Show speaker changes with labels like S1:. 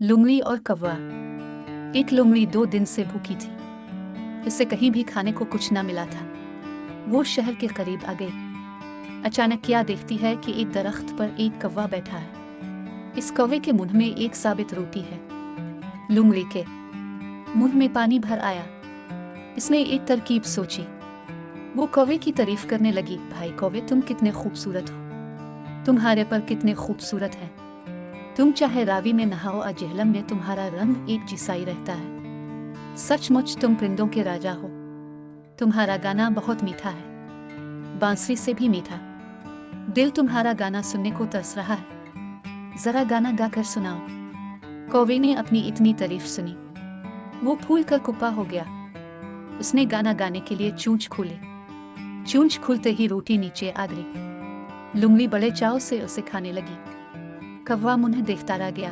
S1: लुंगड़ी और कौवा। एक लुंगड़ी 2 दिन से भूखी थी। उसे कहीं भी खाने को कुछ न मिला था। वो शहर के करीब आ गई। अचानक क्या देखती है कि एक दरख्त पर एक कौवा बैठा है। इस कौवे के मुंह में एक साबित रोटी है। लुंगड़ी के मुंह में पानी भर आया। इसने एक तरकीब सोची। वो कौवे की तारीफ करने लगी। भाई कौवे, तुम कितने खूबसूरत हो। तुम्हारे पर कितने खूबसूरत हैं। तुम चाहे रावी में नहाओ या जेहलम में, तुम्हारा रंग एक जैसा ही रहता है। सचमुच तुम परिंदों के राजा हो। तुम्हारा गाना बहुत मीठा है, बांसुरी से भी मीठा। दिल तुम्हारा गाना सुनने को तरस रहा है। जरा गाना गाकर सुनाओ। कौवे ने अपनी इतनी तारीफ सुनी, वो फूल कर कुप्पा हो गया। उसने गाना गाने के लिए चोंच खोली। चोंच खुलते ही रोटी नीचे आ गई। लुंगड़ी बड़े चाव से उसे खाने लगी। कौवा मुन्ह देखता रह गया।